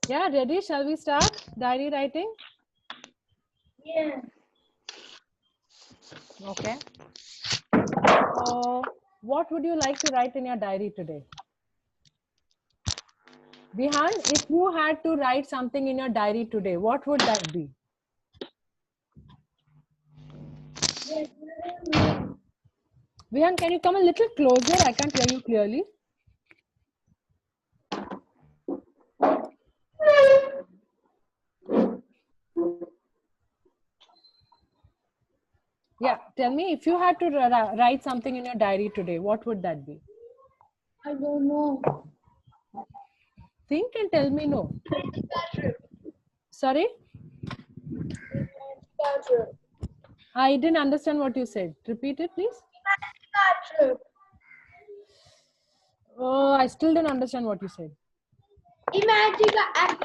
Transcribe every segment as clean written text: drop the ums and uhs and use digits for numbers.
Yeah, ready? Shall we start diary writing? Yeah. Okay. So, what would you like to write in your diary today? Vihan, if you had to write something in your diary today, what would that be? Vihan, can you come a little closer? I can't hear you clearly. Yeah, tell me, if you had to write something in your diary today, what would that be? I don't know. Think and tell me no. Sorry? I didn't understand what you said. Repeat it, please. Oh, I still didn't understand what you said. Imagica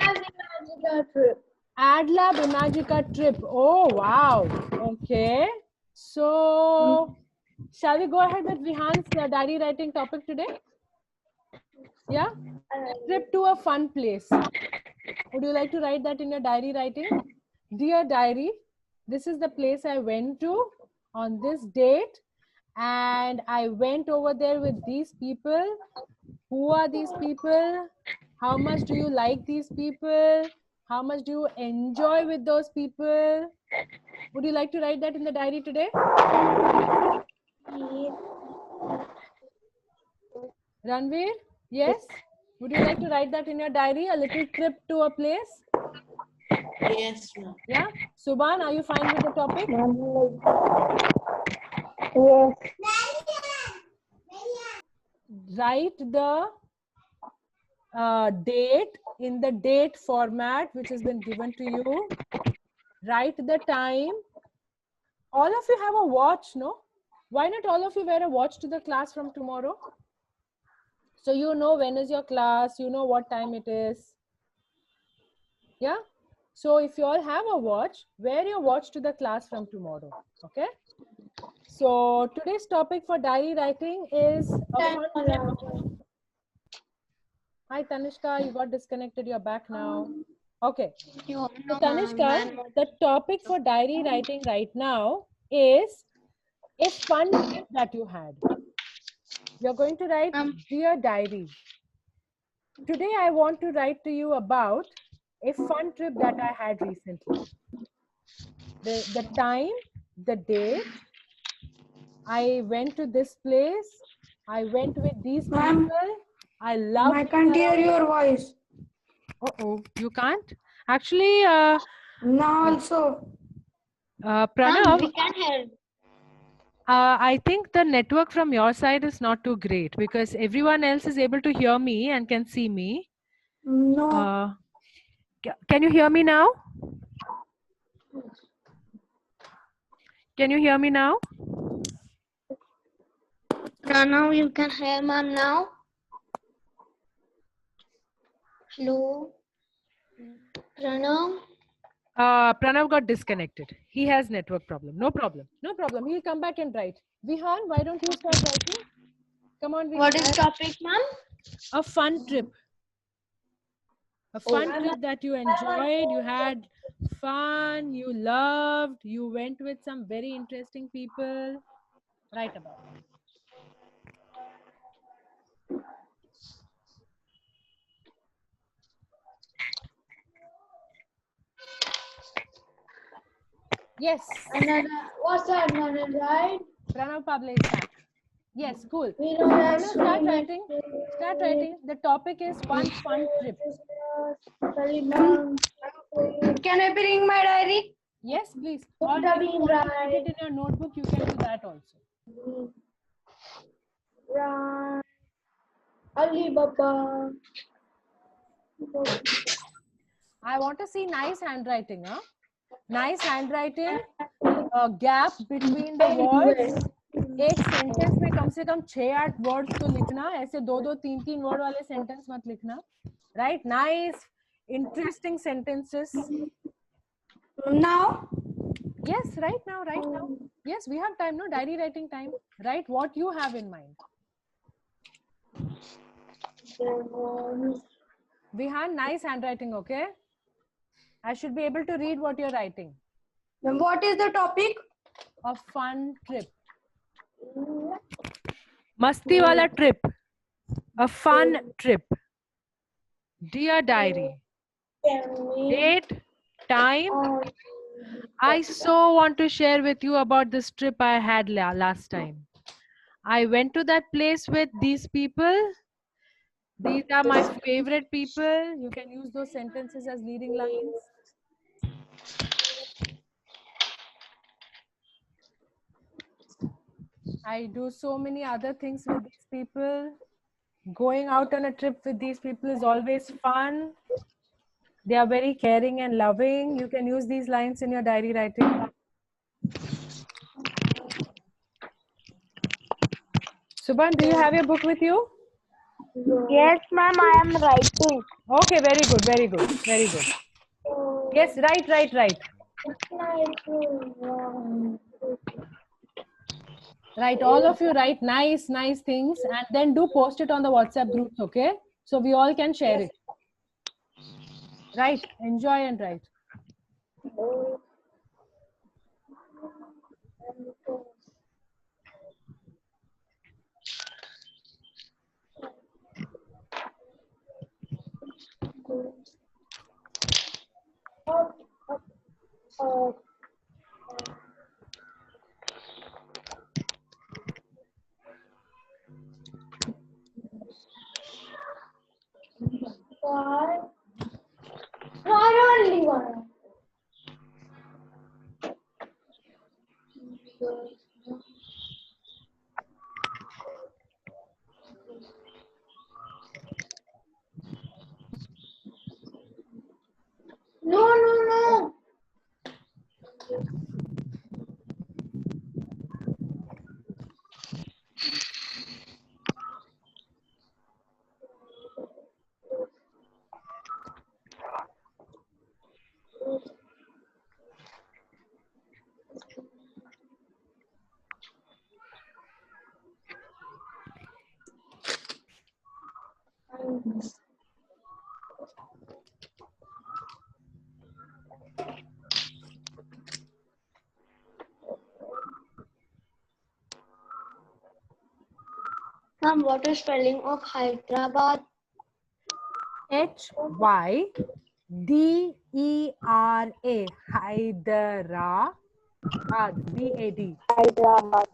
trip. AdLab Imagica trip. Oh, wow. Okay. So, shall we go ahead with Vihan's diary writing topic today? Yeah? Trip to a fun place. Would you like to write that in your diary writing? Dear diary, this is the place I went to on this date, and I went over there with these people. Who are these people? How much do you like these people? How much do you enjoy with those people? Would you like to write that in the diary today? Ranveer, yes? Would you like to write that in your diary? A little trip to a place? Yes, ma'am. Yeah? Subhan, are you fine with the topic? Yes. Write the date in the date format which has been given to you. Write the time. All of you have a watch, no? Why not all of you wear a watch to the class from tomorrow? So you know when is your class, you know what time it is. Yeah? So if you all have a watch, wear your watch to the class from tomorrow. Okay? So today's topic for diary writing is a fun trip. Hi Tanishka, you got disconnected, you're back now. Okay. So Tanishka, the topic for diary writing right now is a fun trip that you had. You're going to write, dear diary. Today I want to write to you about a fun trip that I had recently. The time, the date, I went to this place, I went with these people, I loved I can't hear your voice. Uh-oh, you can't? Actually, Now also. Pranav, We can hear. I think the network from your side is not too great because everyone else is able to hear me and can see me. No. Can you hear me now? Can you hear me now? Pranav, you can hear ma'am now. Hello. Pranav. Pranav got disconnected. He has network problem. No problem. No problem. He'll come back and write. Vihan, why don't you start writing? Come on, Vihan. What is topic, ma'am? A fun trip. A fun trip that you enjoyed, you had fun, you loved, you went with some very interesting people. Write about it. Yes. Another, what's that, another ride? Pranav Pable is back. Yes, cool. We don't Pranav, have start swimming writing. Start writing. The topic is one fun trip. Can I bring my diary? Yes, please. Or if you want to write it in your notebook, you can do that also. Right. Alibaba. I want to see nice handwriting, huh? Nice handwriting. A gap between the words. एक sentence में कम से कम 6-8 words तो लिखना, ऐसे 2-2 3-3 word वाले sentence मत लिखना. Right? Nice, interesting sentences. Now? Yes, right now, right now. Yes, we have time, no? Diary writing time. Write what you have in mind. Vihan, nice handwriting, okay? I should be able to read what you're writing. Then what is the topic? A fun trip. Masti wala trip. A fun trip. Dear diary. Date, time. I so want to share with you about this trip I had last time. I went to that place with these people. These are my favorite people. You can use those sentences as leading lines. I do so many other things with these people. Going out on a trip with these people is always fun. They are very caring and loving. You can use these lines in your diary writing. Subhan, do you have your book with you? Yes, ma'am, I am writing. Okay, very good, very good, very good. Yes, right. Right, all of you write nice things and then do post it on the WhatsApp groups, okay? So we all can share it. Right, enjoy and write. Only one. No. Ma'am, what is spelling of Hyderabad? Hydera. Hyderabad. BAD. Hyderabad.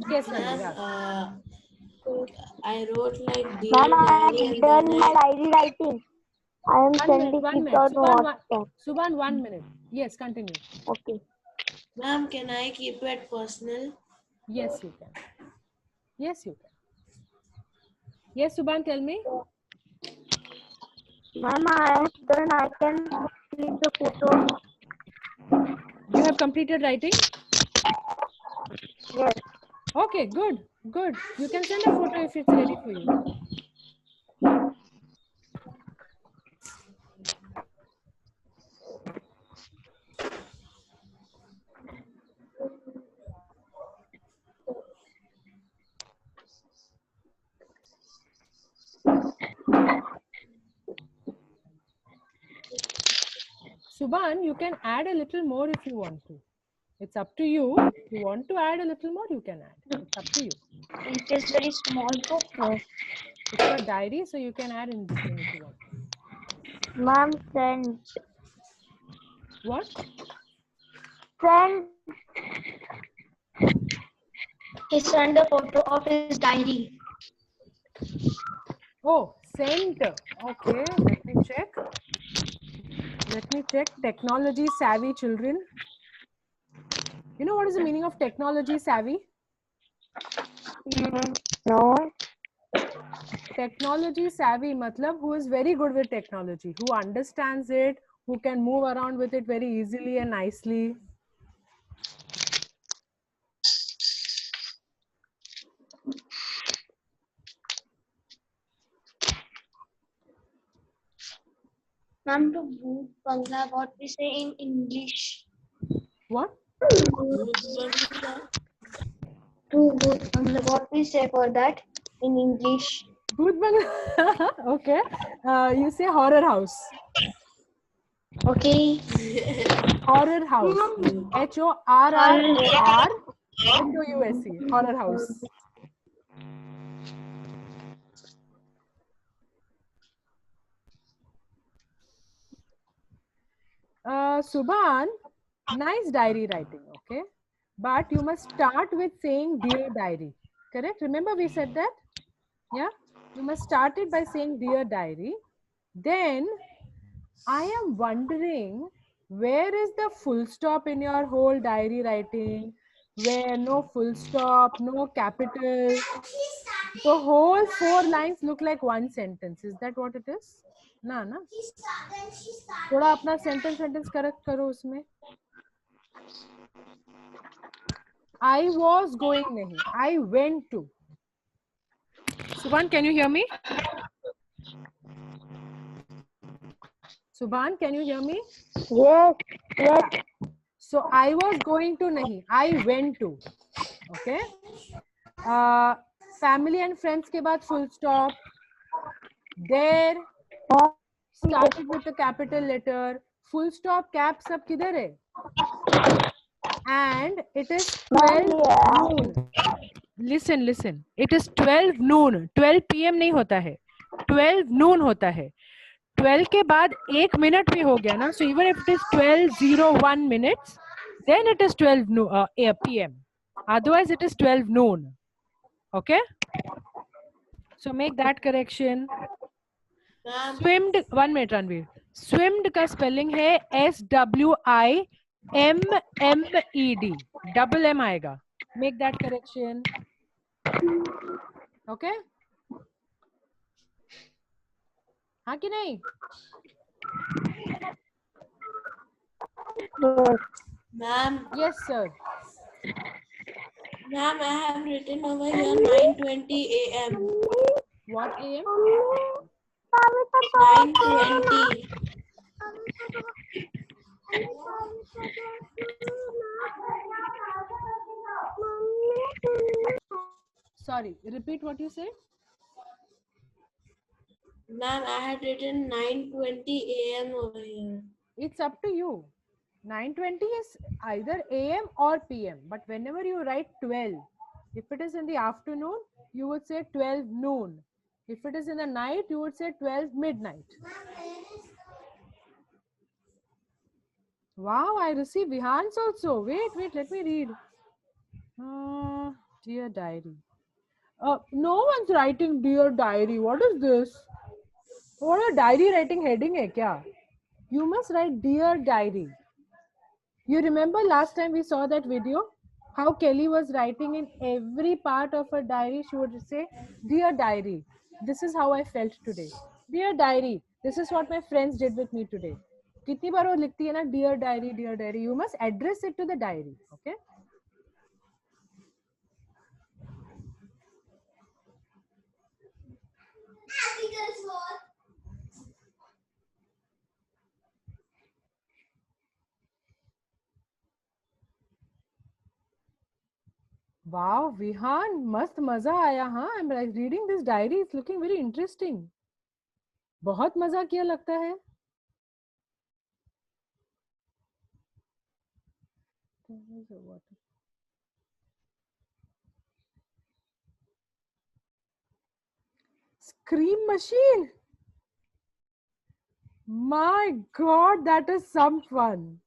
Yes, Nandini, Ma'am, yeah. I wrote like dear Ma'am, I diary am and done then my diary writing. I am sending One it minute. on WhatsApp. Subhan, 1 minute. Yes, continue. Okay. ma'am, can I keep it personal? Yes, you can. Yes, you can. Yes, Subhan, tell me. Ma'am, I am done. I can click the photo. You have completed writing? Yes. Okay, good. You can send a photo if it's ready for you. Subhan, you can add a little more if you want to. It's up to you. If you want to add a little more, you can add. It's up to you. It is very small book. It's your diary, so you can add in between if you want. Ma'am, send. What? Send. He sent a photo of his diary. Oh, sent. Okay, let me check. Let me check. Technology savvy children. You know what is the meaning of technology savvy? No. Technology savvy matlab who is very good with technology, who understands it, who can move around with it very easily and nicely. Ma'am, to Bhoot Bangla, what we say in English? What? To Bhoot Bangla, what we say for that in English? Bhoot Bangla. Okay. You say horror house. Okay. Horror house. HORROR HOUSE. Horror house. Subhan, nice diary writing, okay? But you must start with saying dear diary. Correct? Remember we said that? Yeah? You must start it by saying dear diary. Then I am wondering, where is the full stop in your whole diary writing? Where no full stop, no capital. The whole 4 lines look like one sentence. Is that what it is? ना ना थोड़ा अपना sentence correct करो उसमें. I was going नहीं, I went to. Subhan, can you hear me? Subhan, can you hear me? Yes. Yes. So I was going to nahi, I went to. Okay. Family and friends के बाद full stop. There started with a capital letter. Full stop cap सब किधर है? And it is 12 noon. Listen. It is 12 noon. 12 PM नहीं होता है. 12 noon होता है. 12 के बाद 1 minute भी हो गया ना. So even if it is 12:01 minutes, then it is 12 PM. Otherwise it is 12 noon. Okay. So make that correction. Swimmed, 1 minute Ranveer. Swimmed का spelling है SWIMMED. Double M आएगा. Make that correction. Okay. हाँ कि नहीं? Ma'am, Yes, sir. ma'am, I have written over here 9:20 a.m. What AM? 9:20. Sorry, repeat what you said. Ma'am, I had written 9:20 a.m. over here. It's up to you. 9:20 is either AM or PM. But whenever you write 12, if it is in the afternoon, you would say 12 noon. If it is in the night, you would say 12 midnight. Wow, I received Vihan's also. Wait, let me read. Dear diary. No one's writing dear diary. What is this? What a diary writing heading hai kya? You must write dear diary. You remember last time we saw that video? How Kelly was writing in every part of her diary. She would say, dear diary, this is how I felt today. Dear diary, this is what my friends did with me today. कितनी बार वो लिखती है ना dear diary, dear diary. You must address it to the diary. Okay. Wow, Vihan, मस्त मजा आया हाँ. I'm like reading this diary. It's looking very interesting. बहुत मजा किया लगता है. Scream machine. My God, that is some fun.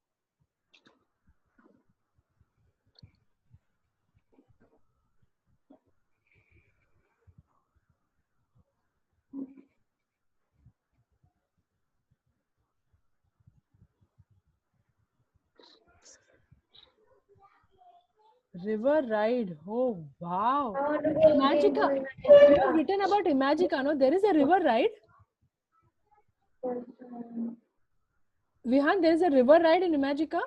River ride. Oh, wow. I want to go Imagica. again You to have written about Imagica, no? There is a river ride. Vihan, there is a river ride in Imagica.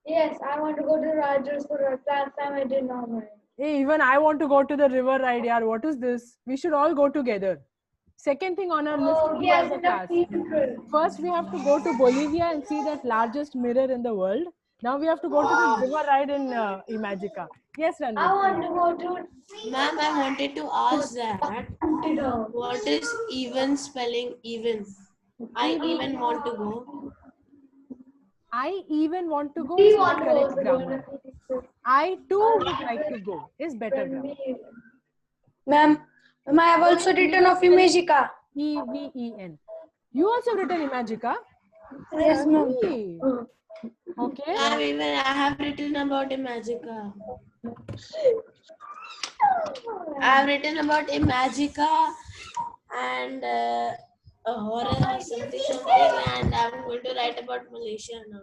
Yes, I want to go to Rajasthan. Last time I did not mind. Hey, even I want to go to the river ride, yaar. What is this? We should all go together. Second thing on our list to Oh, do yes, as a in the class. field trip. First, we have to go to Bolivia and see that largest mirror in the world. Now we have to go to the river ride in Imagica. Yes, I Ranveer. want to go to Ma'am, I wanted to ask that Antidote. what is even spelling even? I even want to go. I even want to go We is want not to correct also go on a grammar. field trip. I too would like to go is better grammar. Ma'am, I have also written of Imagica. Even. You also written Imagica? Yes, ma'am. Hey. Okay. Ma'am, even I have written about Imagica. I have written about Imagica and a horror or something, and I'm going to write about Malaysia now.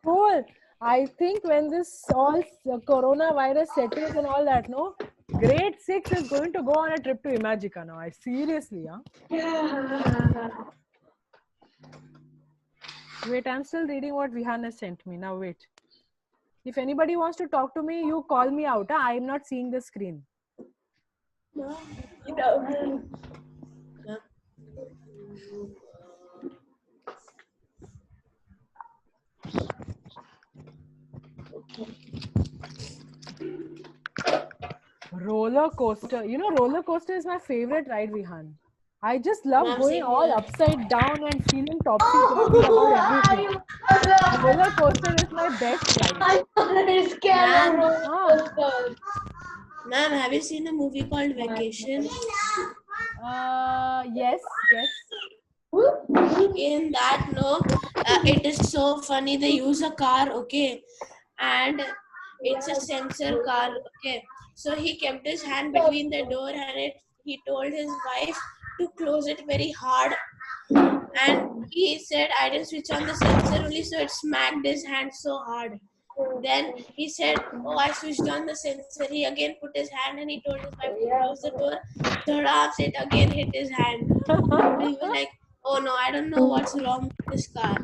Cool. I think when this all coronavirus settles and all that, no, grade 6 is going to go on a trip to Imagica now. I seriously, huh? Wait, I'm still reading what Vihan has sent me. Now wait. If anybody wants to talk to me, you call me out. Huh? I'm not seeing the screen. Roller coaster. You know, roller coaster is my favorite ride, Vihan. I just love Ma'am, going same all here. upside down and feeling topsy-turvy about everything. Roller coaster is my best ride. I'm already scared of roller coasters. Ma'am, have you seen a movie called Vacation? Yes. In that, no, it is so funny. They use a car, okay, and it's a sensor car, okay. So he kept his hand between the door, and he told his wife to close it very hard. And he said, I didn't switch on the sensor only, so it smacked his hand so hard. Then he said, oh, I switched on the sensor. He again put his hand and he told his wife to close the door. Third it again hit his hand. We were like, oh no, I don't know what's wrong with this car.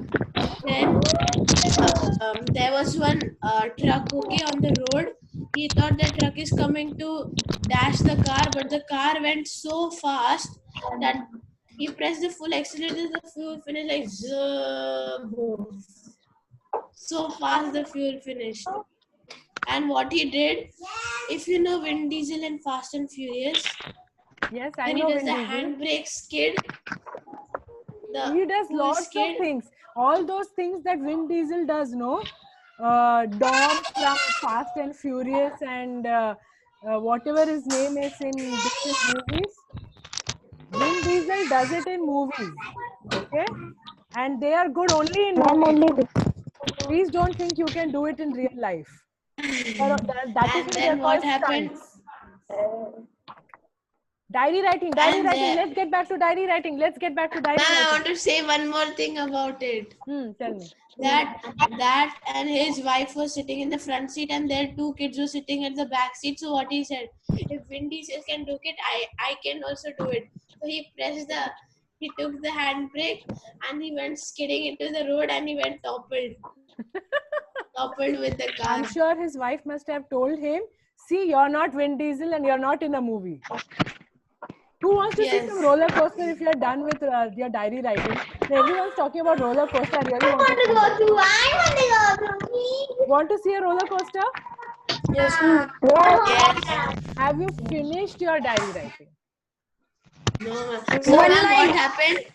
Then there was one truck, okay, on the road. He thought the truck is coming to dash the car, but the car went so fast that he pressed the full accelerator, the fuel finished like zoom. So fast the fuel finished. And what he did, if you know Vin Diesel and Fast and Furious, Yes, I when he know does Vin the Diesel. handbrake skid, He does who is lots of scared? things. All those things that Vin Diesel does, no? Dom from Fast and Furious and whatever his name is in different movies. Vin Diesel does it in movies. Okay? And they are good only in movies. Please don't think you can do it in real life. That is And why then they're what called happened? stunts. Diary writing. Let's get back to diary writing. Now I want to say one more thing about it. Tell me. That and his wife was sitting in the front seat and their two kids were sitting at the back seat. So what he said, if Vin Diesel can do it, I can also do it. So he took the handbrake and he went skidding into the road and he went toppled with the car. I'm sure his wife must have told him, see, you're not Vin Diesel and you're not in a movie. Who wants to see some roller coaster if you're done with your diary writing? So everyone's talking about roller coaster. I really want to see. Want to see a roller coaster? Yes, Yes. Have you finished your diary writing? No, ma'am. So ma'am, what happened?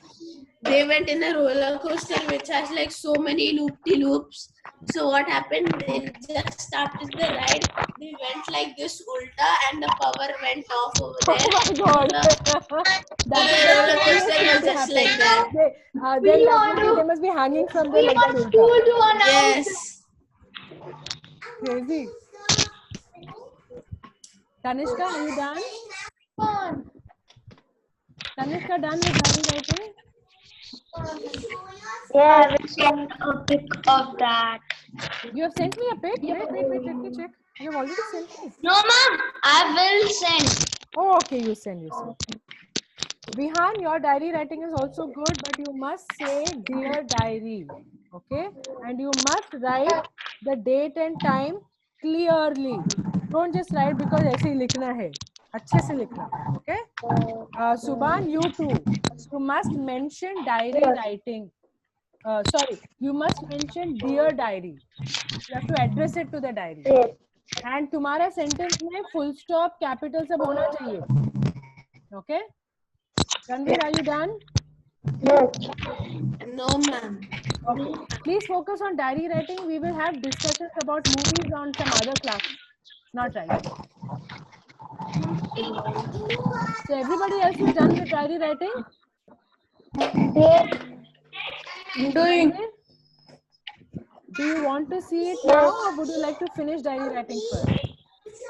They went in a roller coaster which has like so many loop-de-loops. So what happened? They just started the ride. They went like this ulta and the power went off over there. Oh my god! The roller coaster was just like that. They must be hanging from there like that ulta. Yes. Crazy. Tanishka, are you done? Tanishka, done with diary writing? Yeah, I will send a pic of that. You have sent me a pic? Wait, let me check. You have already sent me. No, ma'am. I will send. Oh, okay, you send. Vihan, your diary writing is also good, but you must say dear diary, okay? And you must write the date and time clearly. Don't just write because ऐसे ही लिखना है. अच्छे से लिखना, okay? Subhan, you too. You must mention diary writing. Sorry, you must mention dear diary. You have to address it to the diary. And तुम्हारा sentence में full stop capital सब होना चाहिए. Okay? Ranveer, are you done? No, ma'am. Okay. Please focus on diary writing. We will have discussions about movies on some other class, not right now. So everybody else is done with diary writing? Doing. Ranveer, do you want to see it now or would you like to finish diary writing first?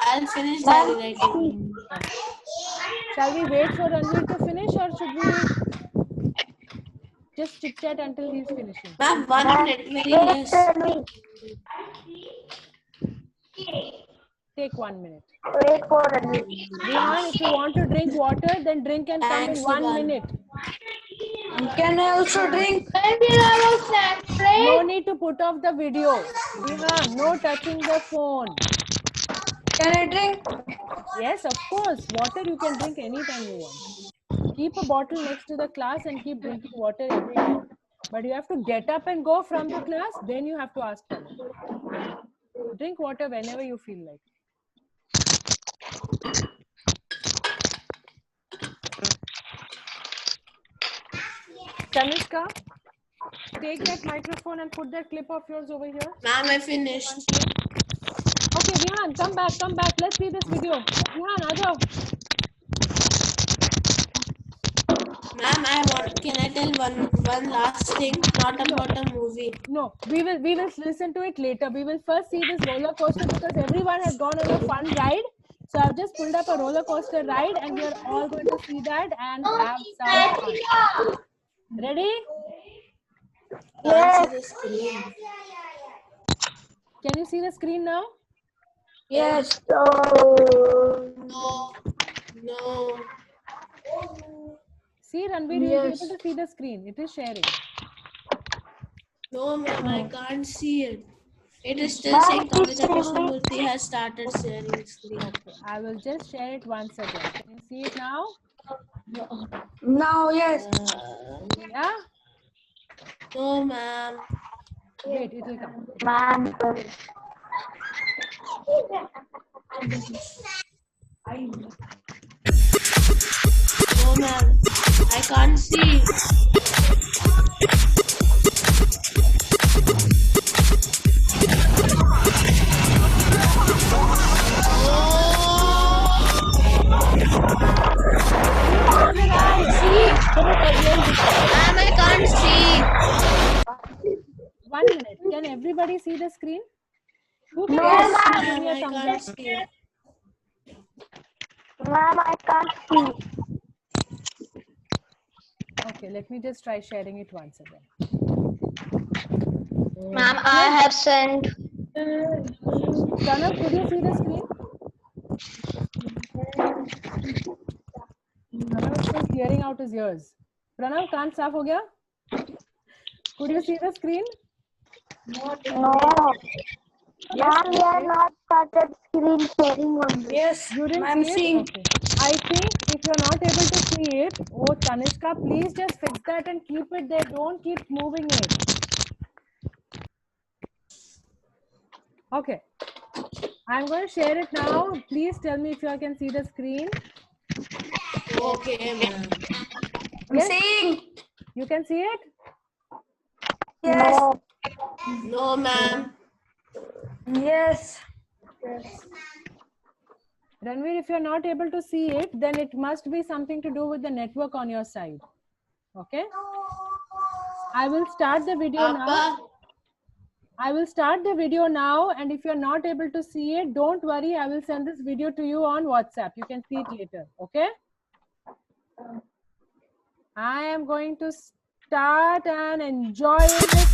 I'll finish diary writing. Shall we wait for Ranveer to finish or should we just chit chat until he's finishing? Ma'am, 1 minute. Very less. Take 1 minute. Wait for Ranveer. Vihan, if you want to drink water, then drink and come in Thanks, 1 Subhan. minute. Can I also drink? No need to put off the video. Vihan, no touching the phone. Can I drink? Yes, of course. Water you can drink anytime you want. Keep a bottle next to the class and keep drinking water every time. But you have to get up and go from the class, then you have to ask for it. Drink water whenever you feel like. Tanishka, take that microphone and put that clip of yours over here. Ma'am, I finished. Okay, Vihan, come back. Let's see this video. Vihan, Ajo. Ma'am, can I tell one last thing? Not about a movie. No, we will listen to it later. We will first see this roller coaster because everyone has gone on a fun ride. So I've just pulled up a roller coaster ride and we are all going to see that and have some fun. Ready? Can't see the screen. Can you see the screen now? Yes. No. See, Ranveer, you will be able to see the screen. It is sharing. No, ma'am, I can't see it. It is still saying Kavita Krishnamurthy has started sharing screen. Okay, I will just share it once again. Can you see it now? Now, yes. Yeah? No, ma'am. Wait, it will come. No, ma'am. I can't see. Ma'am, I can't see. 1 minute. Can everybody see the screen? Who can Yes, give me ma'am, a I thumbs can't up? see. Ma'am, I can't see. Okay, let me just try sharing it once again. Ma'am, I have sent. Pranav, could you see the screen? Pranav is still clearing out his ears. Pranav, कान साफ हो गया? Could you see the screen? No. Ma'am, we are not started screen sharing on this. Yes. You didn't I'm see it? seeing. Okay. I think if you're not able to see it, oh Tanishka, please just fix that and keep it there. Don't keep moving it. Okay. I'm going to share it now. Please tell me if you can see the screen. Okay, ma'am. I'm seeing. You can see it? Yes. No, ma'am. Yes. Ranveer, if you're not able to see it, then it must be something to do with the network on your side. Okay? I will start the video now. Papa, I will start the video now, and if you're not able to see it, don't worry. I will send this video to you on WhatsApp. You can see it later. Okay? I am going to start and enjoy it.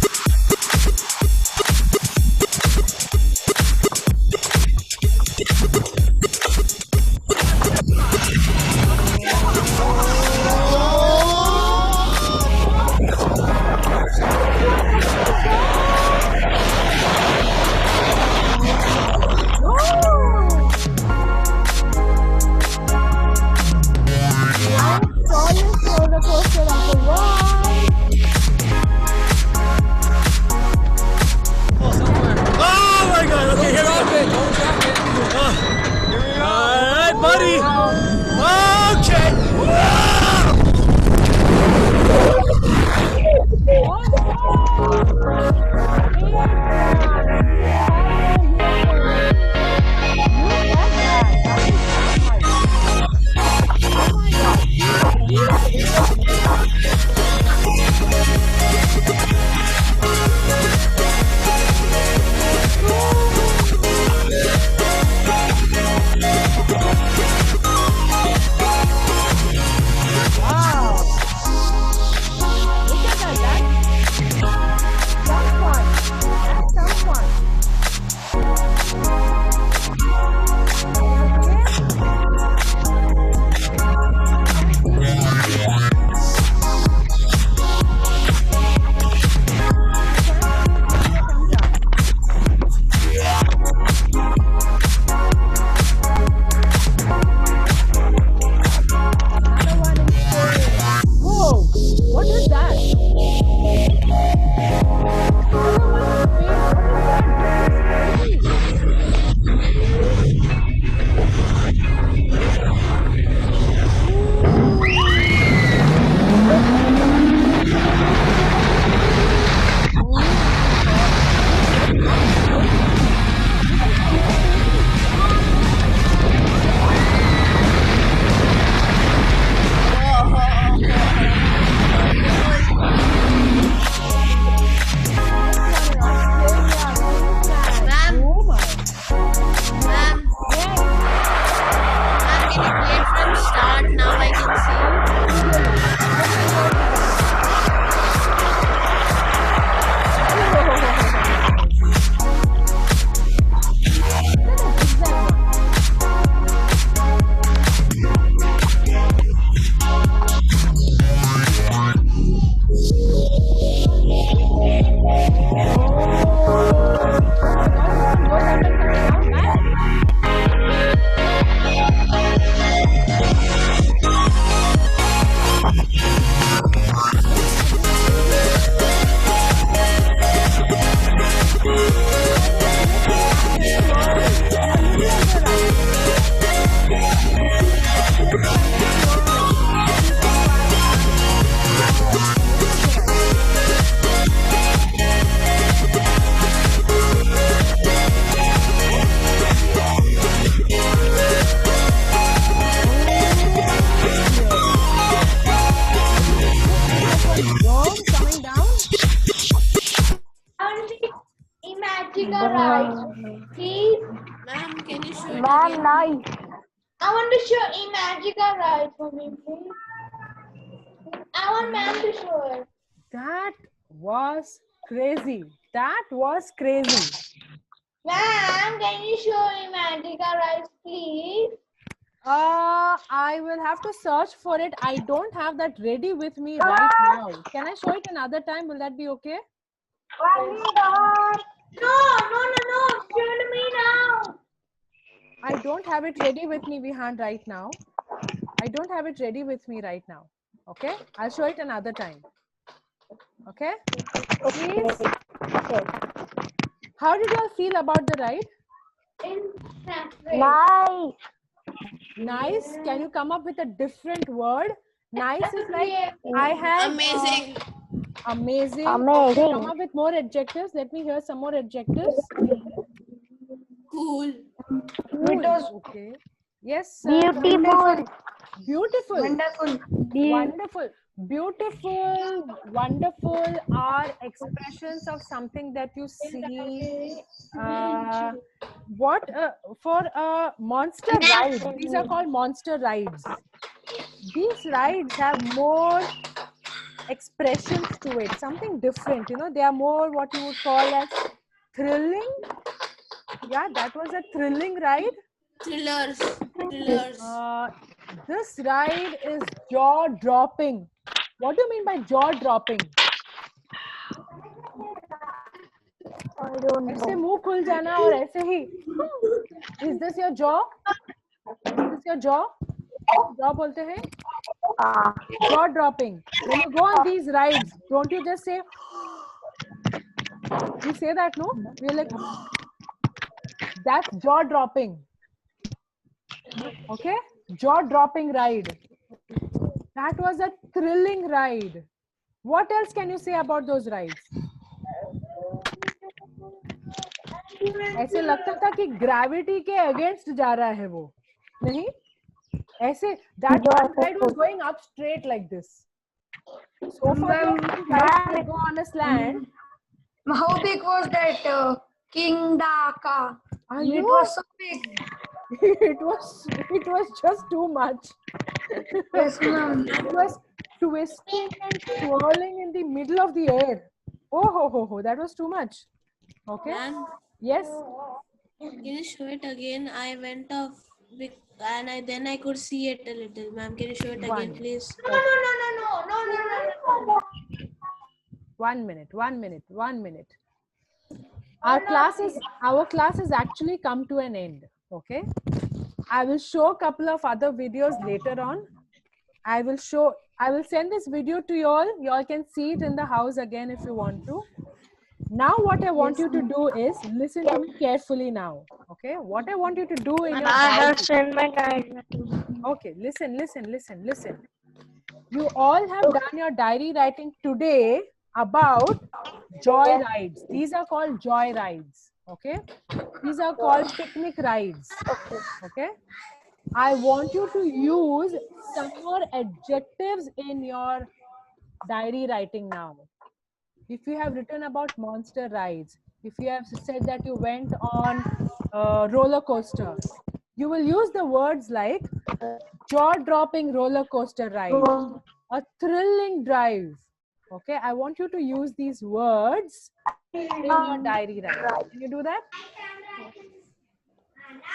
show it Ma'am, again. nice. I want to show Imagica right for me, please. I want ma'am to show it. That was crazy. That was crazy. Ma'am, can you show Imagica right, please? I will have to search for it. I don't have that ready with me right now. Can I show it another time? Will that be okay? No. Show it to me now. I don't have it ready with me, Vihan, right now. I don't have it ready with me right now. Okay? I'll show it another time. Okay? Please. How did you all feel about the ride? Nice. Nice. Can you come up with a different word? Nice is like I have Amazing. amazing. Amazing. Okay, come up with more adjectives. Let me hear some more adjectives. Cool. Cool. Okay. Yes. Beautiful. Beautiful. Wonderful. Wonderful. Beautiful, wonderful are expressions of something that you see. For a monster ride, these are called monster rides. These rides have more expressions to it, something different. You know, they are more what you would call as thrilling. Yeah, that was a thrilling ride. Thrillers. This ride is jaw-dropping. What do you mean by jaw-dropping? I don't ऐसे know. मुंह खुल जाना और ऐसे ही. Is this your jaw? Is this your jaw? Jaw बोलते हैं. Jaw-dropping. When you go on these rides, don't you just say? You say that, no? You're like, that's jaw-dropping. Okay? Jaw-dropping ride. That was a thrilling ride. What else can you say about those rides? ऐसे लगता था कि gravity के against जा रहा है वो, नहीं? ऐसे that ride was going up straight like this. So for those rides that go on a slant. How big was that King Daka? I It know. was so big. it was just too much. Yes, ma'am. It was twisting and twirling in the middle of the air. Oh, that was too much. Okay. Ma'am, Yes. can you show it again? I went off and then I could see it a little. Ma'am, can you show it again, please? No. 1 minute. Our class is actually come to an end. Okay. I will show a couple of other videos later on. I will send this video to you all. You all can see it in the house again if you want to. Now what I want you to do is listen to me carefully now. Okay. What I want you to do in your I have diary. sent my diary. Okay. Listen. You all have done your diary writing today about joy rides. These are called joy rides. Okay. These are called picnic rides. Okay. I want you to use some more adjectives in your diary writing now. If you have written about monster rides, if you have said that you went on a roller coaster, you will use the words like jaw-dropping roller coaster ride, a thrilling drive. Okay, I want you to use these words in your diary writing. Can you do that?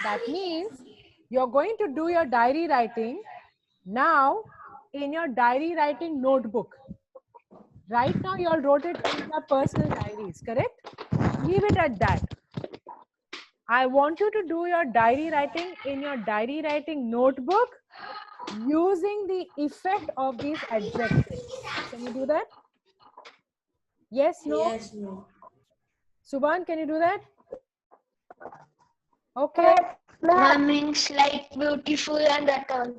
That means you're going to do your diary writing now in your diary writing notebook. Right now, you all wrote it in your personal diaries, correct? Leave it at that. I want you to do your diary writing in your diary writing notebook using the effect of these adjectives. Can you do that? Yes, no? Yes, no. Subhan, can you do that? Okay. Ma'am means like beautiful and that all.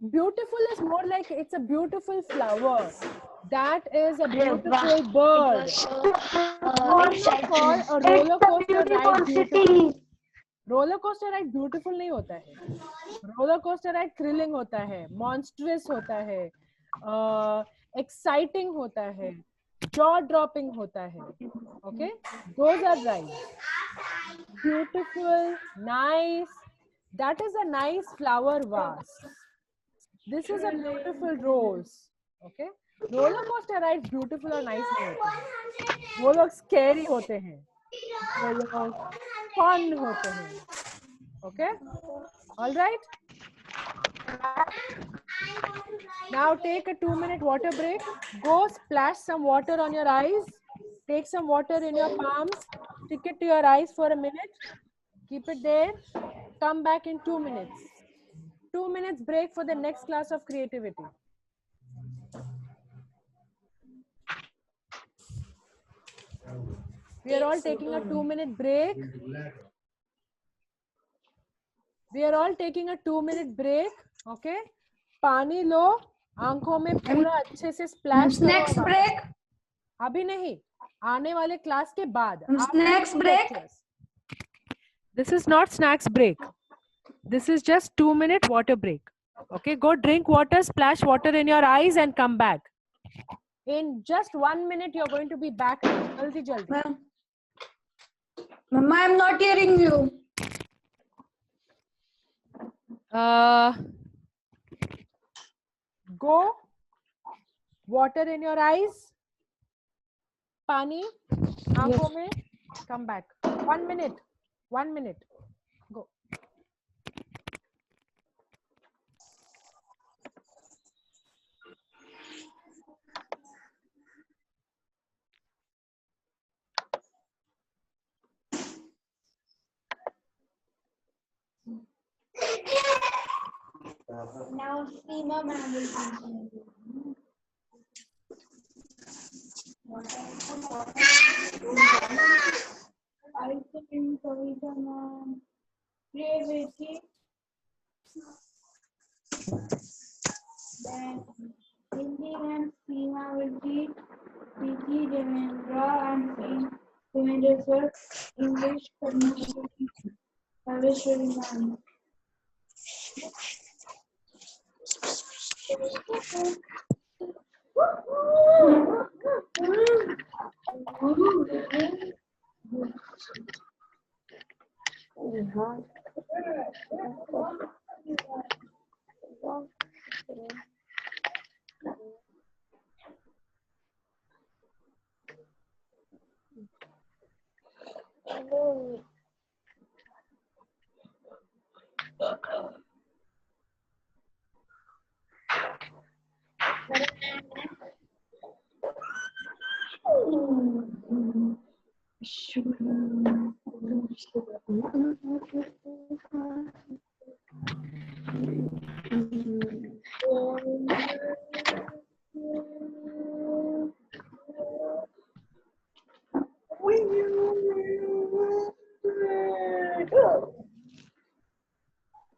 Beautiful is more like it's a beautiful flower. That is a beautiful bird. For a roller coaster ride beautiful. Roller coaster ride beautiful नहीं होता है. Roller coaster ride thrilling होता है, monstrous होता है, exciting होता है, jaw dropping hota hai. Okay, those are right. Beautiful, nice. That is a nice flower vase. This is a beautiful rose. Okay, roller coaster rides beautiful और nice नहीं होते हैं. वो लोग scary होते हैं, वो लोग fun होते हैं. Okay, all right. Now take a 2-minute water break. Go splash some water on your eyes. Take some water in your palms. Stick it to your eyes for a minute. Keep it there. Come back in 2 minutes. 2 minutes break for the next class of creativity. We are all taking a 2-minute break. We are all taking a 2-minute break. Okay. पानी लो, आंखों में पूरा अच्छे से splash करो. Next break. अभी नहीं, आने वाले क्लास के बाद. Next break. This is not snacks break. This is just 2-minute water break. Okay, go drink water, splash water in your eyes and come back. In just 1 minute, you're going to be back. Jaldi, jaldi. Mama, I'm not hearing you. Go, water in your eyes, pani, aankhon mein, come back. 1 minute, 1 minute, go. Now Seema ma'am will continue. I think Kavita ma'am, creativity. Then Hindi and Seema will be P.G. Devendra and Devendra sir. English communication. Parveshwari ma'am.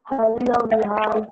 Hello, Vihan.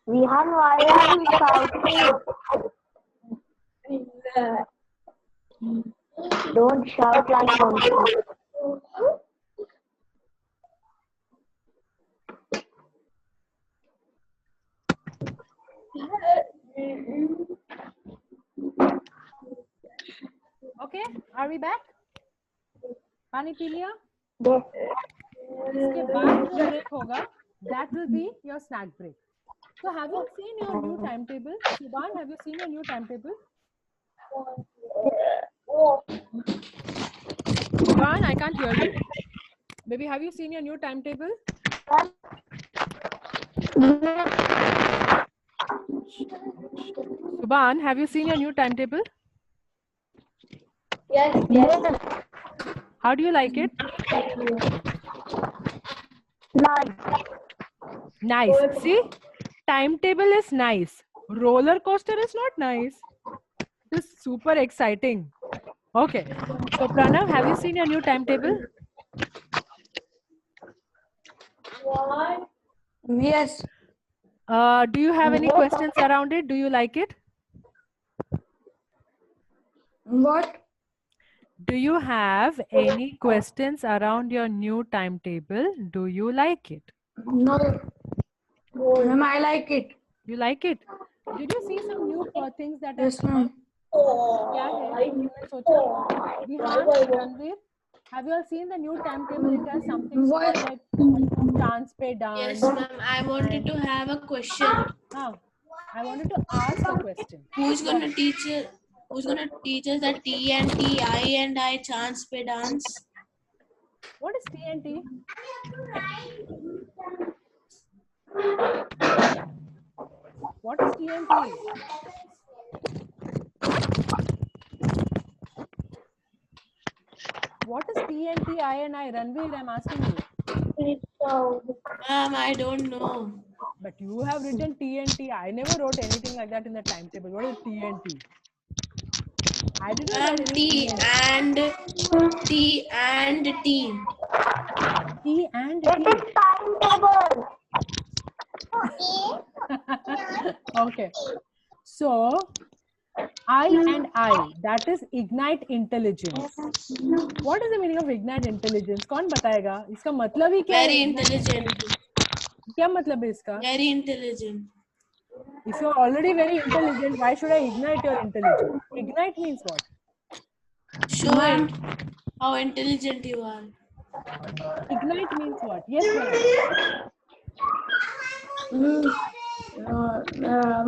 Vihan, why are you shouting? Don't shout like monkey. Okay, are we back? पानी P लिया? Yes. इसके बाद जो break होगा, that will be your snack break. So have you seen your new timetable? Shubhan, have you seen your new timetable? Shubhan, I can't hear you. Baby, have you seen your new timetable? Shubhan, have you seen your new timetable? Yes, yes. How do you like it? Nice. Nice. See, timetable is nice. Roller coaster is not nice. This is super exciting. Okay. So Pranav, have you seen your new timetable? Yes. Do you have any questions around it? Do you like it? What? Do you have any questions around your new timetable? Do you like it? No. Ma'am, I like it. You like it? Did you see some new things that have Yes, come ma'am. up? क्या है? तुमने सोचा? Vihan, Ranveer, have you all seen the new timetable? It has something small What? like chance pe dance. Yes, ma'am. I wanted to have a question. I wanted to ask a question. Who's gonna teach us? Who's gonna teach us that T and T, I and I chance pe dance? What is TNT? What is TNT? What is TNT, I and I? Ranveer, I'm asking you. Ma'am, I don't know. But you have written TNT. I never wrote anything like that in the timetable. What is TNT? I didn't Ma'am, write any T and T and T. T and It T. is timetable. Okay. So, I and I, that is ignite intelligence. What is the meaning of ignite intelligence? कौन बताएगा? इसका मतलब ही क्या है? Very intelligent. क्या मतलब है इसका? Very intelligent. If you are already very intelligent, why should I ignite your intelligence? Ignite means what? Show it how intelligent you are. Ignite means what? Yes, ma'am.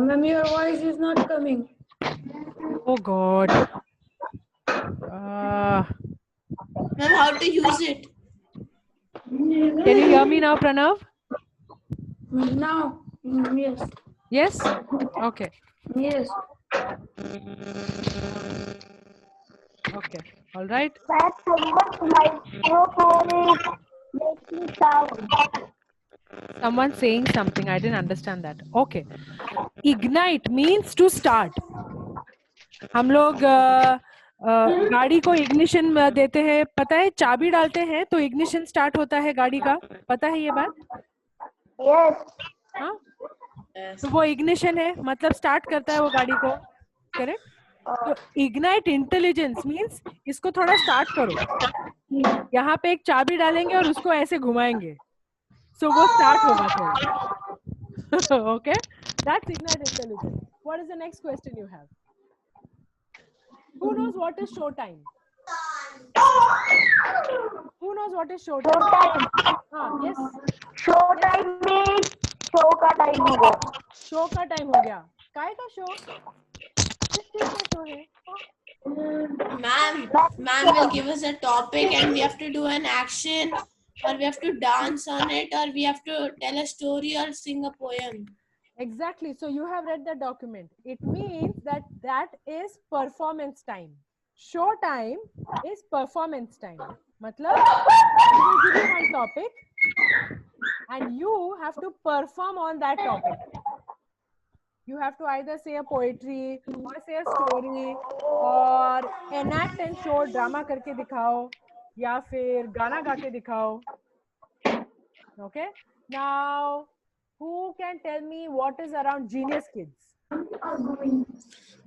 Ma'am, your voice is not coming. Oh God. Ma'am, how to use it? Can you hear me now, Pranav? Now. Yes. Yes? Okay. Yes. Okay. All right. That someone's microphone is making sound. Someone saying something. I didn't understand that. Okay. Ignite means to start. हम लोग गाड़ी को ignition देते हैं, पता है? चाबी डालते हैं तो इग्निशन स्टार्ट होता है गाड़ी का, पता है ये बात? Yes. हाँ, तो वो इग्निशन है, मतलब स्टार्ट करता है वो गाड़ी को, करेक्ट? तो इग्नाइट इंटेलिजेंस मींस इसको थोड़ा स्टार्ट करो, यहाँ पे एक चाबी डालेंगे और उसको ऐसे घुमाएंगे, सो वो स्टार्ट होगा थोड़ा. Okay, that's ignite intelligence. What is the next question you have? Who knows what is show time? Who knows what is show time? Showtime. Yes. Showtime means show का time हो गया. Show का time हो गया. काय का show? किस चीज का show है? Ma'am will give us a topic and we have to do an action, or we have to dance on it, or we have to tell a story or sing a poem. Exactly. So you have read the document. It means that is performance time. Show time is performance time. मतलब we will give you one topic and you have to perform on that topic. You have to either say a poetry or say a story or enact and show, drama करके दिखाओ या फिर गाना गा के दिखाओ. Okay. Now, who can tell me what is around Genius Kids?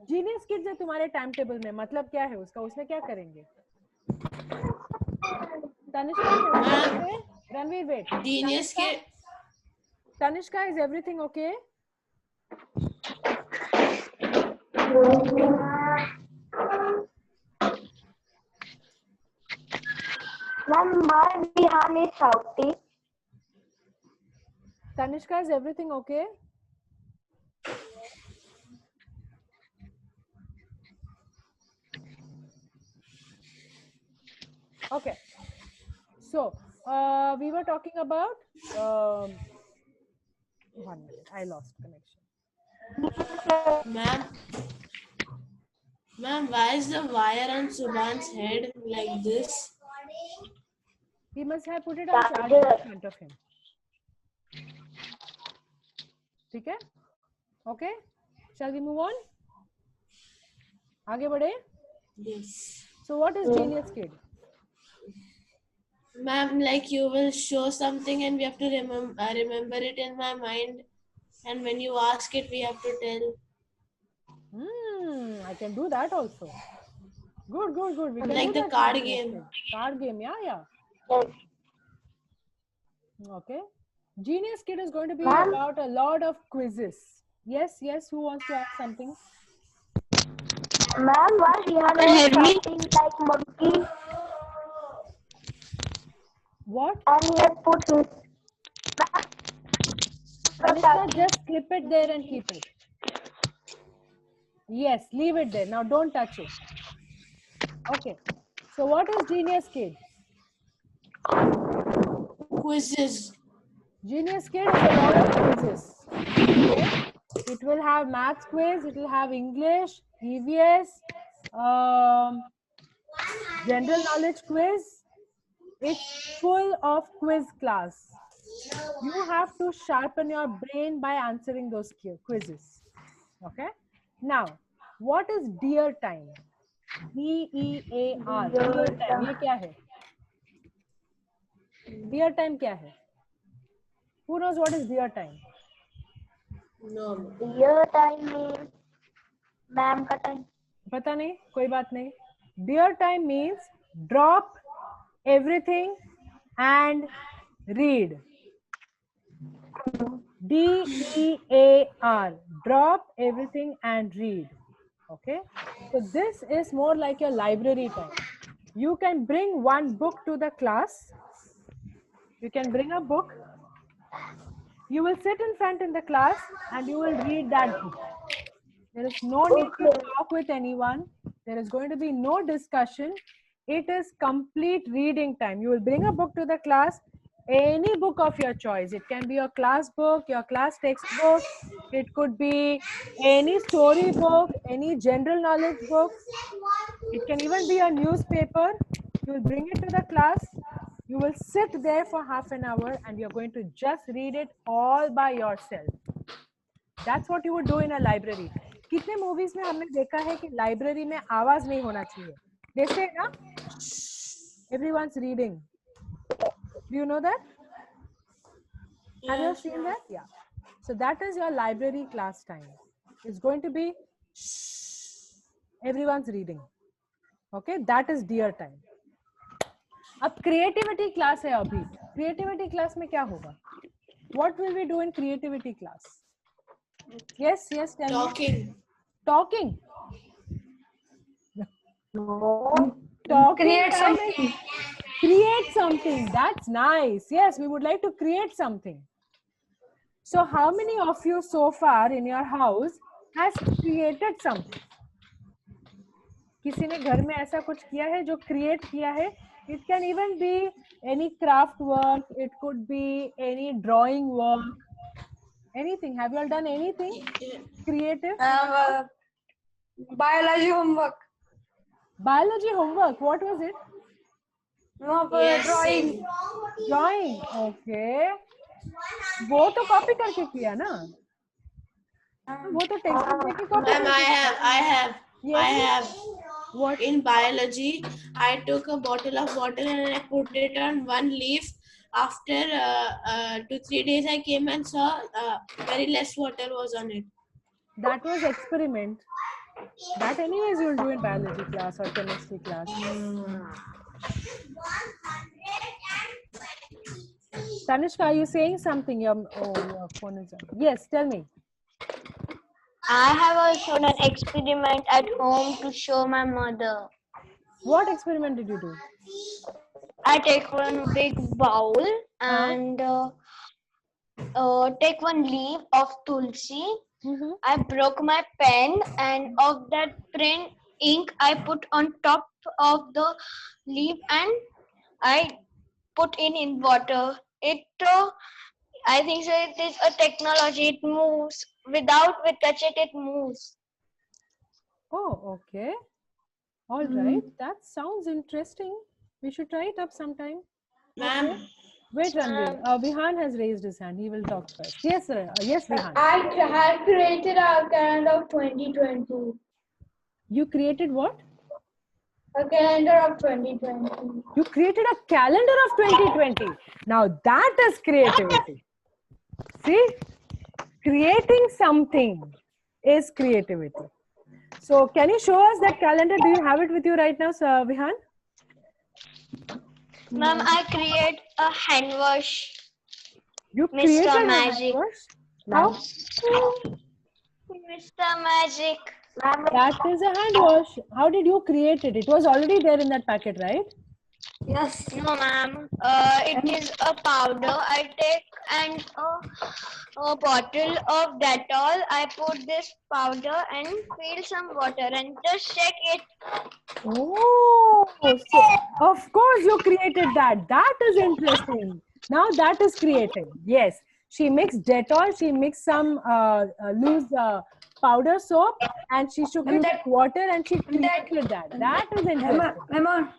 Genius Kids है तुम्हारे टाइम टेबल में, मतलब क्या है उसका? उसमें क्या करेंगे? Tanishka, Ranveer, wait. Genius Kid. Tanishka, is everything okay? Ma'am, my Vihan is shouting. Tanishka, is everything okay? Okay. So, we were talking about 1 minute. I lost connection. Ma'am, why is the wire on Subhan's head like this? He must have put it on charger in front of him. ठीक है? Okay? Shall we move on? आगे बढ़े? Yes. So what is Genius Kid? Ma'am, like you will show something and we have to remember it in my mind. And when you ask it, we have to tell. I can do that also. Good. We can Like do the that card in Genius game. Kid. Card game, yeah. Yes. Okay. Genius Kid is going to be Ma'am? about a lot of quizzes. Yes, who wants to ask something? Ma'am, why Rihanna is shouting like monkey What? and he has put his Anushka, just clip it there and keep it. Yes, leave it there. Now don't touch it. Okay. So what is Genius Kid? Quizzes. Genius Kid is a lot of quizzes. Okay? It will have maths quiz, it will have English, EVS, general knowledge quiz. It's full of quiz class. You have to sharpen your brain by answering those quizzes. Okay? Now, what is Dear Time? DEAR. Dear Time. ये क्या है? Dear Time क्या है? Who knows what is Dear Time? No. Your time means ma'am का time. पता नहीं, कोई बात नहीं. Dear Time means drop everything and read. DEAR. Drop everything and read. Okay. So this is more like your library time. You can bring one book to the class. You can bring a book. You will sit in front in the class and you will read that book. There is no need to talk with anyone. There is going to be no discussion. It is complete reading time. You will bring a book to the class, any book of your choice. It can be your class book, your class textbook. It could be any story book, any general knowledge book. It can even be a newspaper. You will bring it to the class. You will sit there for half an hour and you're going to just read it all by yourself. That's what you would do in a library. कितने movies में हमने देखा है कि library में आवाज नहीं होना चाहिए. They say ना, everyone's reading. Do you know that? Have you seen that? Yeah. So that is your library class time. It's going to be everyone's reading. Okay, that is Dear Time. अब creativity class है अभी. Creativity class में क्या होगा? What will we do in creativity class? Yes, tell me. Talking. No. Talking. Create something. Create something. That's nice. Yes, we would like to create something. So how many of you so far in your house has created something? किसी ने घर में ऐसा कुछ किया है जो create किया है? It can even be any craft work. It could be any drawing work. Anything. Have you all done anything creative? Biology homework. Biology homework. What was it? No, Yes, drawing. same. Drawing. Okay. वो तो copy करके किया ना? वो तो text book देके copy. Ma'am, I have. What? In biology, I took a bottle of water and I put it on one leaf. After 2-3 days, I came and saw very less water was on it. That was experiment. That anyways you'll do in biology class or chemistry class. Tanishka, are you saying something? Your phone is on. Yes, tell me. I have also done experiment at home to show my mother. What experiment did you do? I take one big bowl and take one leaf of tulsi. I broke my pen and of that print ink I put on top of the leaf and I put in water. I think so it is a technology. It moves. Without we touch it, it moves. Oh, okay. All right. That sounds interesting. We should try it up sometime. Ma'am, Wait, Ranveer. Vihan has raised his hand. He will talk first. Yes, sir. Yes, Vihan. I had created a calendar of 2020. You created what? A calendar of 2020. You created a calendar of 2020. Now that is creativity. See, creating something is creativity. So can you show us that calendar? Do you have it with you right now, sir, Vihan? Ma'am, I create a hand wash. You Mr. created a hand Magic. wash? How? Mr. Magic. That is a hand wash. How did you create it? It was already there in that packet, right? Yes. No, ma'am. It is a powder. I take and a bottle of Dettol. I put this powder and fill some water and just shake it. Oh, so of course you created that. That is interesting. Now that is creative. Yes, she mixed Dettol. She mixed some loose powder soap, and she shook it with water, and she created that. That is interesting. Ma'am, on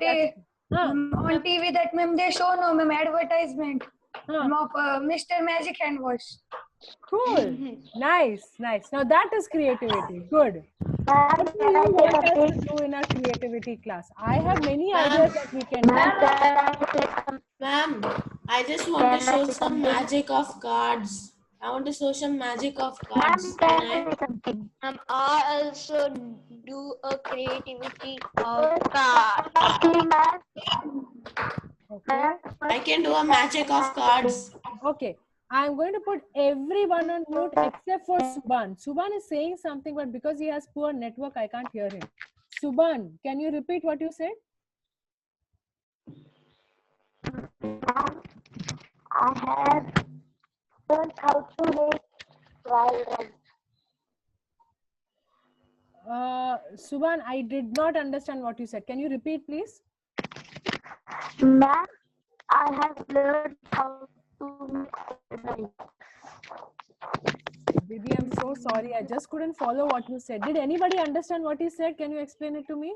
Yes, on TV that ma'am they show no ma'am advertisement Huh. of Mr. Magic hand wash. Cool. Nice, nice. Now that is creativity. Good. What do you want us to do in our creativity class? I have many ideas that we can do. Ma'am, I just want to show some magic of cards. I want to show some magic of cards. Can I? I also do a creativity of card. Okay. I can do a magic of cards. Okay. I'm going to put everyone on mute except for Subhan. Subhan is saying something, but because he has poor network, I can't hear him. Subhan, can you repeat what you said? I have learned how to make fried rice. Subhan, I did not understand what you said. Can you repeat, please? Ma'am, I have learned how to make fried rice. Baby, I'm so sorry. I just couldn't follow what you said. Did anybody understand what he said? Can you explain it to me?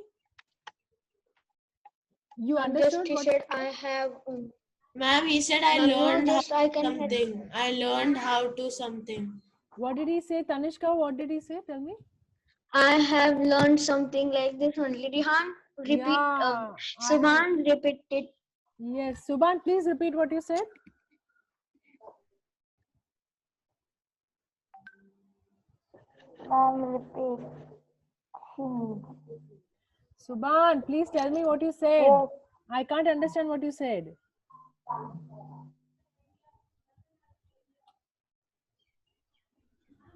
You understood Just he what said I have. Ma'am, he said I No, learned how just I to can help. something. I learned how to something. What did he say? Tanishka, what did he say? Tell me. I have learned something like this only. Rihan, repeat. Yeah, Subhan, repeat it. Yes. Subhan, please repeat what you said. Ma'am, repeat. Subhan, please tell me what you said. Yes. I can't understand what you said.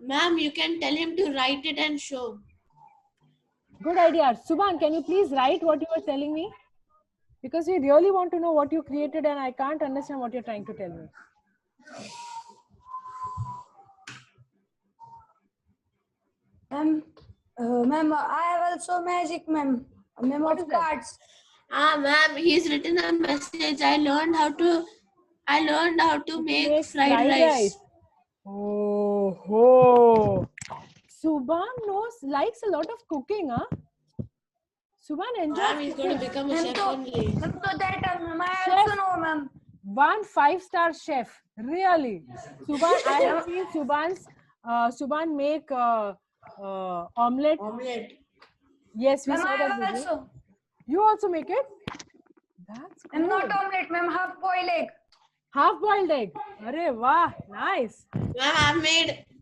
Ma'am, you can tell him to write it and show. Good idea. Subhan, can you please write what you were telling me? Because we really want to know what you created and I can't understand what you're trying to tell me. Ma'am, I have also magic, ma'am. Ma'am What of is that? cards. Ma'am, he's written a message. I learned how to make fried rice. Oh, ho. Subhan likes a lot of cooking, huh? Subhan enjoys Ma'am, he's going to cooking. become a chef only. Ma'am, so that ma'am, I Chef. also know, ma'am. 1 5-star chef. Really. Subhan, I have seen Subhan make omelette. Omelette. Yes, we Ma'am, saw I that have video. also. You also make it? That's I'm good. not omelette, ma'am, half boiled egg. Half-boiled egg. Arey, wow, nice. Ma'am,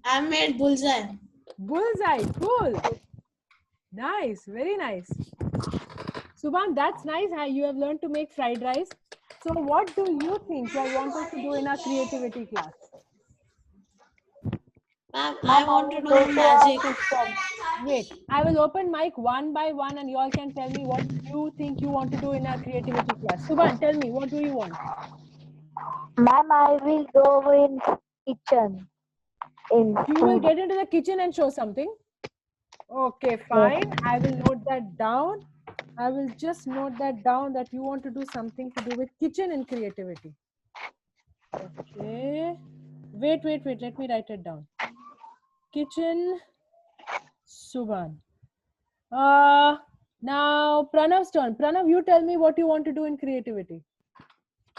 I've made bullseye. Bullseye, cool. Nice, very nice. Subhan, that's nice how you have learned to make fried rice. So what do you think you want us to do in our creativity class? Ma'am, I want to do magic. Wait, I will open mic one by one and you all can tell me what you think you want to do in our creativity class. Subhan, tell me, what do you want? Ma'am, I will go in kitchen. You will get into the kitchen and show something? Okay, fine. I will note that down. I will just note that down that you want to do something to do with kitchen and creativity. Okay. Wait. Let me write it down. Kitchen, Subhan. Now Pranav's turn. Pranav, you tell me what you want to do in creativity.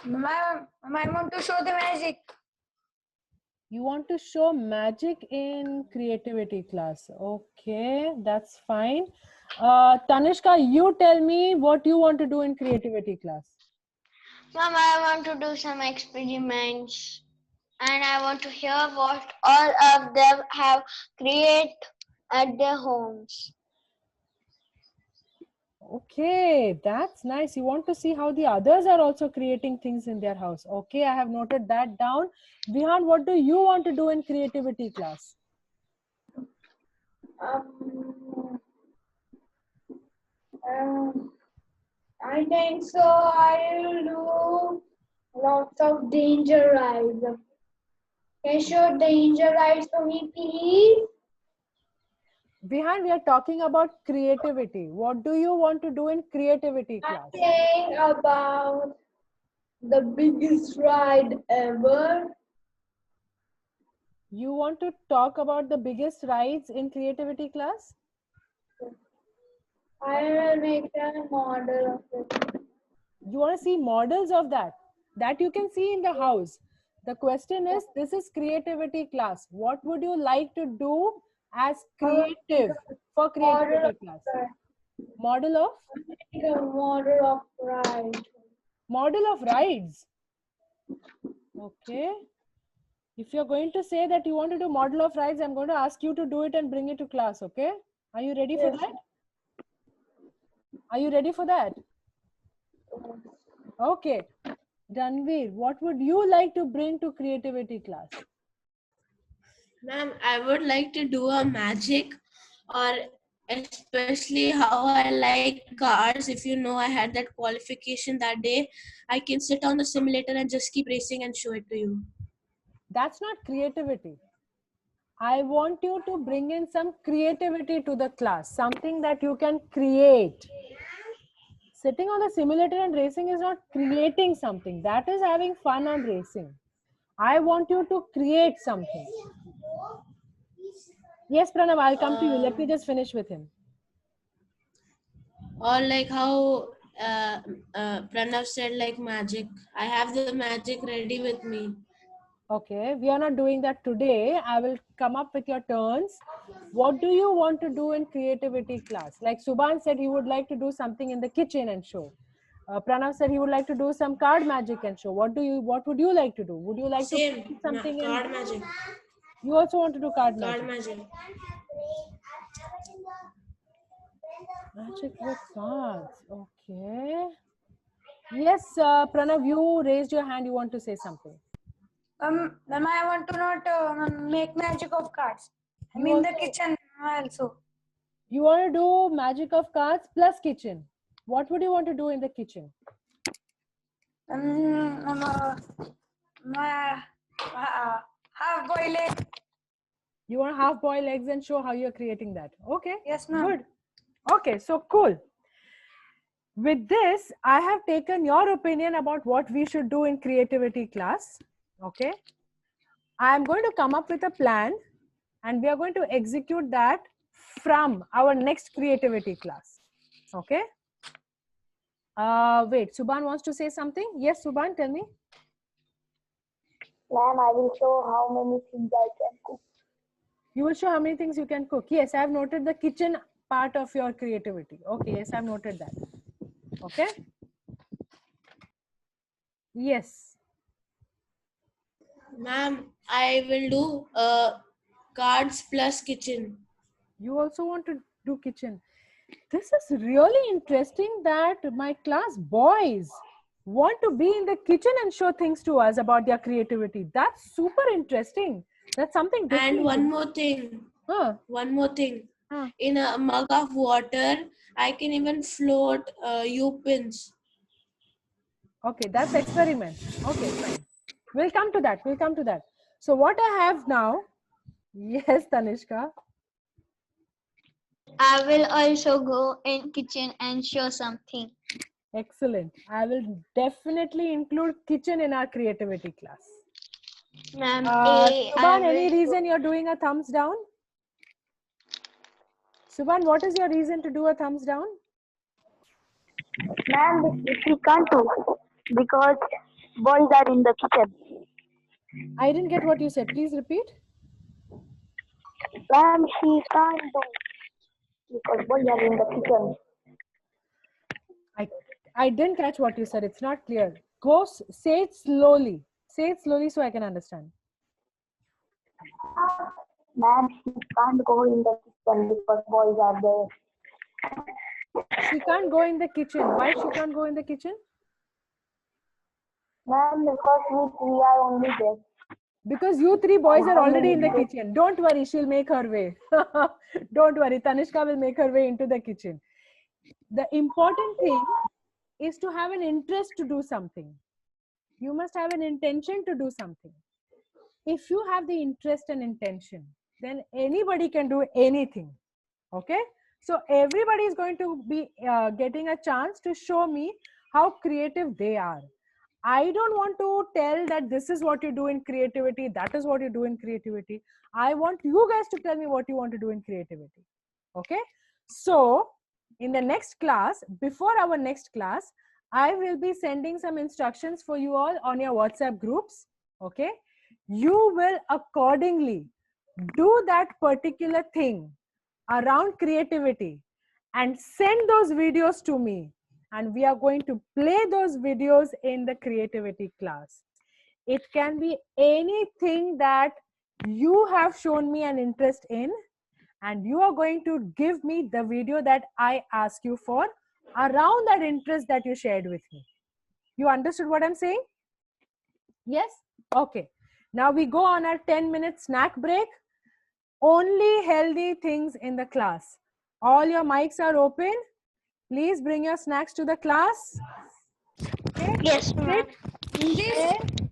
Ma'am, I want to show the magic. You want to show magic in creativity class. Okay, that's fine. Tanishka, you tell me what you want to do in creativity class. Mom, I want to do some experiments and I want to hear what all of them have created at their homes. Okay, that's nice. You want to see how the others are also creating things in their house. Okay, I have noted that down. Vihan, what do you want to do in creativity class? I think so. I will do lots of danger rides. Can you show danger rides for me, please? Vihan, we are talking about creativity. What do you want to do in creativity class? I think about the biggest ride ever. You want to talk about the biggest rides in creativity class? I will make a model of it. You want to see models of that you can see in the house. The question is, this is creativity class. What would you like to do as creative for creativity class? Model of? Make a model of ride. Model of rides. Okay. If you're going to say that you want to do model of rides, I'm going to ask you to do it and bring it to class. Okay. Are you ready for that? Are you ready for that? Okay. Ranveer, what would you like to bring to creativity class? Ma'am, I would like to do a magic, or especially how I like cars. If you know, I had that qualification that day. I can sit on the simulator and just keep racing and show it to you. That's not creativity. I want you to bring in some creativity to the class, something that you can create. Sitting on the simulator and racing is not creating something. That is having fun and racing. I want you to create something. Yes, Pranav, I'll come to you. Let me just finish with him. Or like how Pranav said, like magic. I have the magic ready with me. Okay, we are not doing that today. I will come up with your turns. What do you want to do in creativity class? Like Subhan said, he would like to do something in the kitchen and show. Pranav said he would like to do some card magic and show. What would you like to do? Would you like to do something card in? magic. You also want to do card Card magic. magic. Magic with cards. Okay. Yes, Pranav, you raised your hand. You want to say something. Ma'am, I want to not make magic of cards. I'm You in the also- kitchen also. You want to do magic of cards plus kitchen. What would you want to do in the kitchen? Half-boiled egg. You want half-boiled eggs and show how you're creating that. Okay. Yes, ma'am. Good. Okay, so cool. With this, I have taken your opinion about what we should do in creativity class. Okay. I am going to come up with a plan and we are going to execute that from our next creativity class. Okay. Wait, Subhan wants to say something. Yes, Subhan, tell me. Ma'am, I will show how many things I can cook. You will show how many things you can cook. Yes, I have noted the kitchen part of your creativity. Okay, yes, I have noted that. Okay. Yes. Ma'am, I will do cards plus kitchen. You also want to do kitchen. This is really interesting that my class boys want to be in the kitchen and show things to us about their creativity. That's super interesting. That's something different. And one more thing. Huh. One more thing. Huh. In a mug of water, I can even float U-pins. Okay, that's experiment. Okay, fine. We'll come to that. We'll come to that. So what I have now, yes, Tanishka. I will also go in kitchen and show something. Excellent. I will definitely include kitchen in our creativity class. Ma'am, Subhan, any reason you're doing a thumbs down? Subhan, what is your reason to do a thumbs down? Ma'am, we can't do because boys are in the kitchen. I didn't get what you said. Please repeat. Ma'am, she can't do because boys are in the kitchen. I didn't catch what you said. It's not clear. Go say it slowly. Say it slowly so I can understand. Ma'am, she can't go in the kitchen because boys are there. She can't go in the kitchen. Why she can't go in the kitchen? Ma'am, because we three are only there. Because you three boys are already in the kitchen. Don't worry, she'll make her way. Don't worry, Tanishka will make her way into the kitchen. The important thing is to have an interest to do something. You must have an intention to do something. If you have the interest and intention, then anybody can do anything. Okay? So everybody is going to be getting a chance to show me how creative they are. I don't want to tell that this is what you do in creativity, that is what you do in creativity. I want you guys to tell me what you want to do in creativity. Okay? So, in the next class, before our next class, I will be sending some instructions for you all on your WhatsApp groups. Okay? You will accordingly do that particular thing around creativity and send those videos to me. And we are going to play those videos in the creativity class. It can be anything that you have shown me an interest in, and you are going to give me the video that I ask you for around that interest that you shared with me. You understood what I'm saying? Yes? Okay. Now we go on our 10-minute snack break. Only healthy things in the class. All your mics are open. Please bring your snacks to the class. Okay? Yes, ma'am. Sit